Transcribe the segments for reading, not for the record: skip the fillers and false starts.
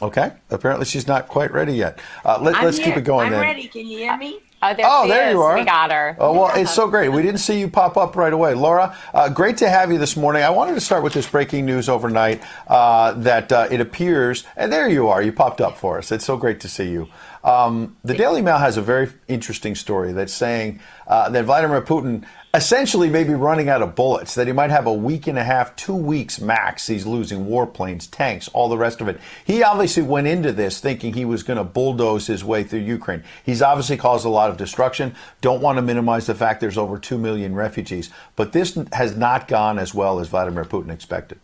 Okay. Apparently she's not quite ready yet. Let's keep it going I'm then. ready. Can you hear me? Oh, there you are. We got her. Oh, well, it's so great. We didn't see you pop up right away. Laura, great to have you this morning. I wanted to start with this breaking news overnight that it appears, and there you are. You popped up for us. It's so great to see you. The Daily Mail has a very interesting story that's saying that Vladimir Putin essentially may be running out of bullets, that he might have a week and a half, 2 weeks max. He's losing warplanes, tanks, all the rest of it. He obviously went into this thinking he was going to bulldoze his way through Ukraine. He's obviously caused a lot of destruction. Don't want to minimize the fact there's over 2 million refugees. But this has not gone as well as Vladimir Putin expected.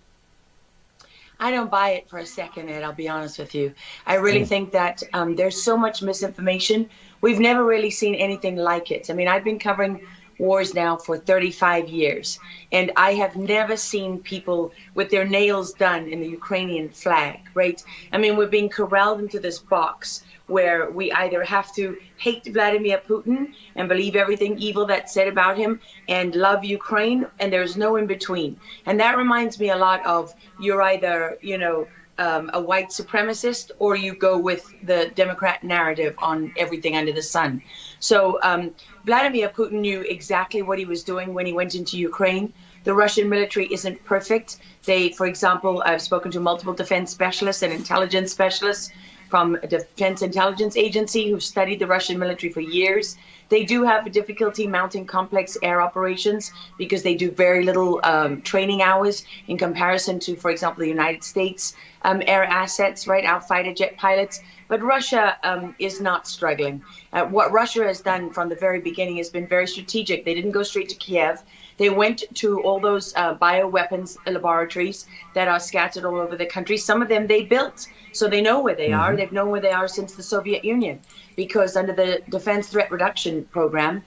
I don't buy it for a second, Ed, I'll be honest with you. I really think that there's so much misinformation. We've never really seen anything like it. I mean, I've been covering wars now for 35 years, and I have never seen people with their nails done in the Ukrainian flag, right? I mean, we're being corralled into this box where we either have to hate Vladimir Putin and believe everything evil that's said about him and love Ukraine, and there's no in between. And that reminds me a lot of you're either, a white supremacist, or you go with the Democrat narrative on everything under the sun. So Vladimir Putin knew exactly what he was doing when he went into Ukraine. The Russian military isn't perfect. They, for example, I've spoken to multiple defense specialists and intelligence specialists from a Defense Intelligence Agency who've studied the Russian military for years. They do have a difficulty mounting complex air operations because they do very little training hours in comparison to, for example, the United States air assets, right, our fighter jet pilots. But Russia is not struggling. What Russia has done from the very beginning has been very strategic. They didn't go straight to Kiev. They went to all those bioweapons laboratories that are scattered all over the country. Some of them they built, so they know where they are. They've known where they are since the Soviet Union, because under the Defense Threat Reduction Program,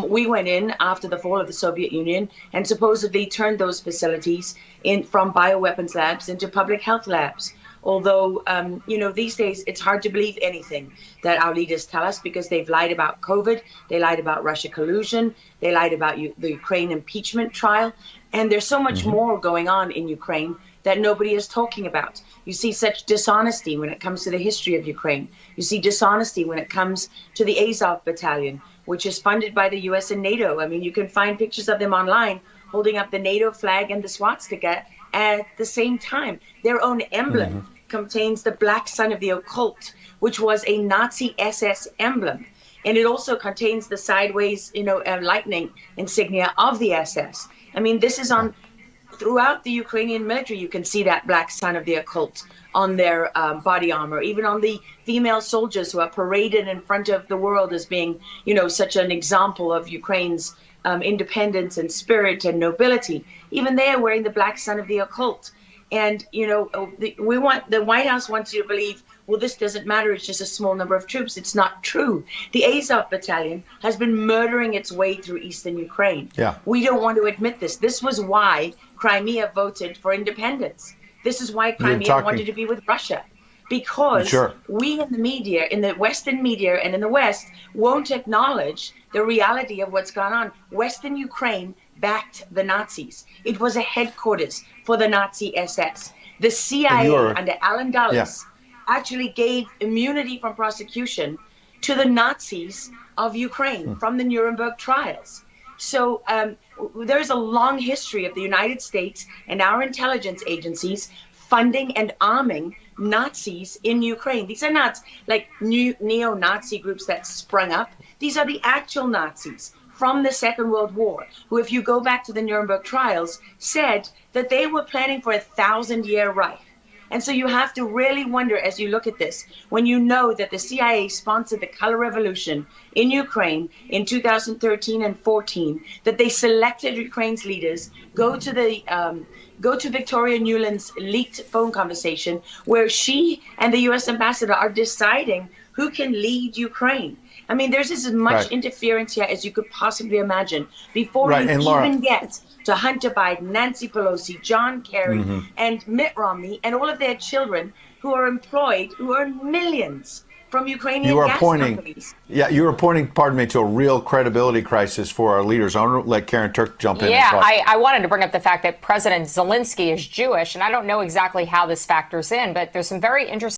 we went in after the fall of the Soviet Union and supposedly turned those facilities from bioweapons labs into public health labs. Although, these days it's hard to believe anything that our leaders tell us, because they've lied about COVID, they lied about Russia collusion, they lied about the Ukraine impeachment trial, and there's so much more going on in Ukraine that nobody is talking about. You see such dishonesty when it comes to the history of Ukraine. You see dishonesty when it comes to the Azov battalion, which is funded by the US and NATO. I mean, you can find pictures of them online holding up the NATO flag and the swastika at the same time. Their own emblem contains the black sun of the occult, which was a Nazi SS emblem. And it also contains the sideways, lightning insignia of the SS. I mean, this is on throughout the Ukrainian military. You can see that black sun of the occult on their body armor, even on the female soldiers who are paraded in front of the world as being, such an example of Ukraine's independence and spirit and nobility. Even they are wearing the black sun of the occult. And, the White House wants you to believe, well, this doesn't matter. It's just a small number of troops. It's not true. The Azov battalion has been murdering its way through eastern Ukraine. Yeah. We don't want to admit this. This was why Crimea voted for independence. This is why Crimea wanted to be with Russia. Because we in the media, in the Western media and in the West, won't acknowledge the reality of what's gone on. Western Ukraine backed the Nazis. It was a headquarters for the Nazi SS. The CIA under Allen Dulles actually gave immunity from prosecution to the Nazis of Ukraine from the Nuremberg trials. So there's a long history of the United States and our intelligence agencies funding and arming Nazis in Ukraine. These are not like new neo-Nazi groups that sprung up. These are the actual Nazis from the Second World War, who, if you go back to the Nuremberg trials, said that they were planning for a 1,000-year Reich. And so you have to really wonder, as you look at this, when you know that the CIA sponsored the color revolution in Ukraine in 2013 and 14, that they selected Ukraine's leaders, go to Victoria Nuland's leaked phone conversation where she and the U.S. ambassador are deciding who can lead Ukraine. I mean, there's as much interference here as you could possibly imagine before you even get to Hunter Biden, Nancy Pelosi, John Kerry, and Mitt Romney, and all of their children who are employed, who earn millions from Ukrainian gas companies. Yeah, you are pointing, pardon me, to a real credibility crisis for our leaders. I want to let Karen Turk jump in. Yeah, I wanted to bring up the fact that President Zelensky is Jewish, and I don't know exactly how this factors in, but there's some very interesting